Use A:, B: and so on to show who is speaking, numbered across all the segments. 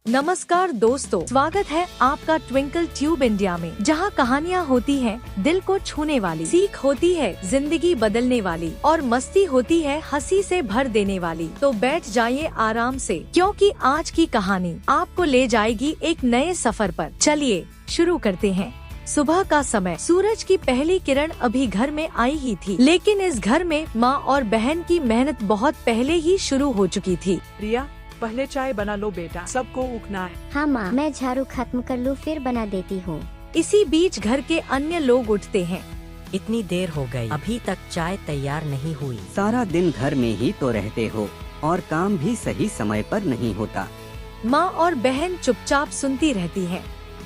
A: नमस्कार दोस्तों, स्वागत है आपका ट्विंकल ट्यूब इंडिया में, जहां कहानियां होती हैं दिल को छूने वाली, सीख होती है जिंदगी बदलने वाली और मस्ती होती है हंसी से भर देने वाली। तो बैठ जाइए आराम से, क्योंकि आज की कहानी आपको ले जाएगी एक नए सफर पर। चलिए शुरू करते हैं। सुबह का समय, सूरज की पहली किरण अभी घर में आई ही थी, लेकिन इस घर में माँ और बहन की मेहनत बहुत पहले ही शुरू हो चुकी थी।
B: रिया, पहले चाय बना लो बेटा, सबको उठना है।
C: हाँ माँ, मैं झाड़ू खत्म कर लूँ फिर बना देती हूँ।
A: इसी बीच घर के अन्य लोग उठते हैं।
D: इतनी देर हो गई, अभी तक चाय तैयार नहीं हुई।
E: सारा दिन घर में ही तो रहते हो और काम भी सही समय पर नहीं होता।
A: माँ और बहन चुपचाप सुनती रहती हैं।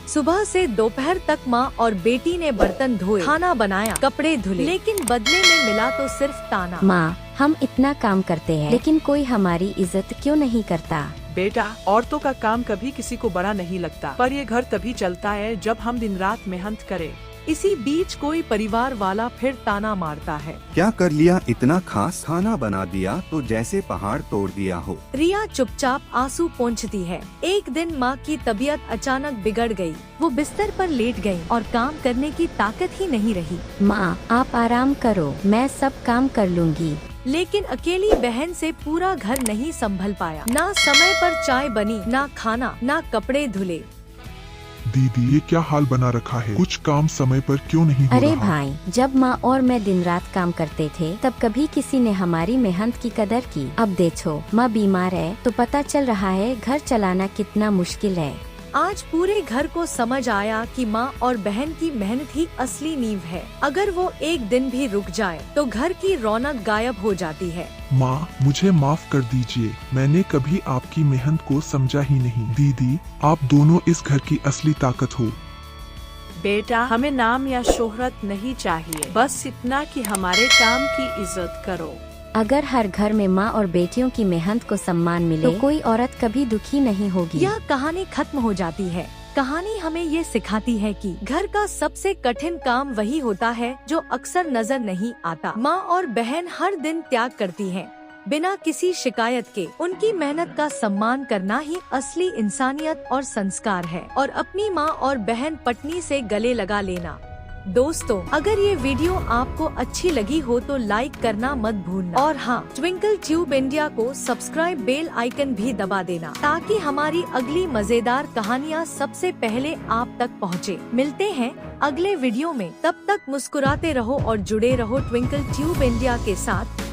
A: सुबह से दोपहर तक माँ और बेटी ने बर्तन धोए, खाना बनाया, कपड़े धुले, लेकिन बदले में मिला तो सिर्फ ताना।
C: माँ, हम इतना काम करते हैं लेकिन कोई हमारी इज्जत क्यों नहीं करता?
B: बेटा, औरतों का काम कभी किसी को बड़ा नहीं लगता, पर ये घर तभी चलता है जब हम दिन रात मेहनत करें।
A: इसी बीच कोई परिवार वाला फिर ताना मारता है।
F: क्या कर लिया, इतना खास खाना बना दिया तो जैसे पहाड़ तोड़ दिया हो।
A: रिया चुपचाप आंसू पोंछती है। एक दिन माँ की तबीयत अचानक बिगड़ गई। वो बिस्तर पर लेट गई और काम करने की ताकत ही नहीं रही।
C: माँ, आप आराम करो, मैं सब काम कर लूँगी।
A: लेकिन अकेली बहन से पूरा घर नहीं संभल पाया। ना समय पर चाय बनी, ना खाना, ना कपड़े धुले।
G: दीदी, ये क्या हाल बना रखा है? कुछ काम समय पर क्यों नहीं हो
C: अरे
G: रहा?
C: भाई, जब माँ और मैं दिन रात काम करते थे तब कभी किसी ने हमारी मेहनत की कदर की। अब देखो, माँ बीमार है तो पता चल रहा है घर चलाना कितना मुश्किल है।
A: आज पूरे घर को समझ आया कि माँ और बहन की मेहनत ही असली नींव है। अगर वो एक दिन भी रुक जाए तो घर की रौनक गायब हो जाती है।
G: माँ, मुझे माफ कर दीजिए, मैंने कभी आपकी मेहनत को समझा ही नहीं। दीदी, आप दोनों इस घर की असली ताकत हो।
B: बेटा, हमें नाम या शोहरत नहीं चाहिए, बस इतना कि हमारे काम की इज्जत करो।
C: अगर हर घर में माँ और बेटियों की मेहनत को सम्मान मिले तो कोई औरत कभी दुखी नहीं होगी।
A: यह कहानी खत्म हो जाती है। कहानी हमें ये सिखाती है कि घर का सबसे कठिन काम वही होता है जो अक्सर नजर नहीं आता। माँ और बहन हर दिन त्याग करती हैं, बिना किसी शिकायत के। उनकी मेहनत का सम्मान करना ही असली इंसानियत और संस्कार है, और अपनी माँ और बहन पत्नी से गले लगा लेना। दोस्तों, अगर ये वीडियो आपको अच्छी लगी हो तो लाइक करना मत भूलना, और हाँ, ट्विंकल ट्यूब इंडिया को सब्सक्राइब, बेल आइकन भी दबा देना, ताकि हमारी अगली मजेदार कहानियाँ सबसे पहले आप तक पहुँचे। मिलते हैं अगले वीडियो में, तब तक मुस्कुराते रहो और जुड़े रहो ट्विंकल ट्यूब इंडिया के साथ।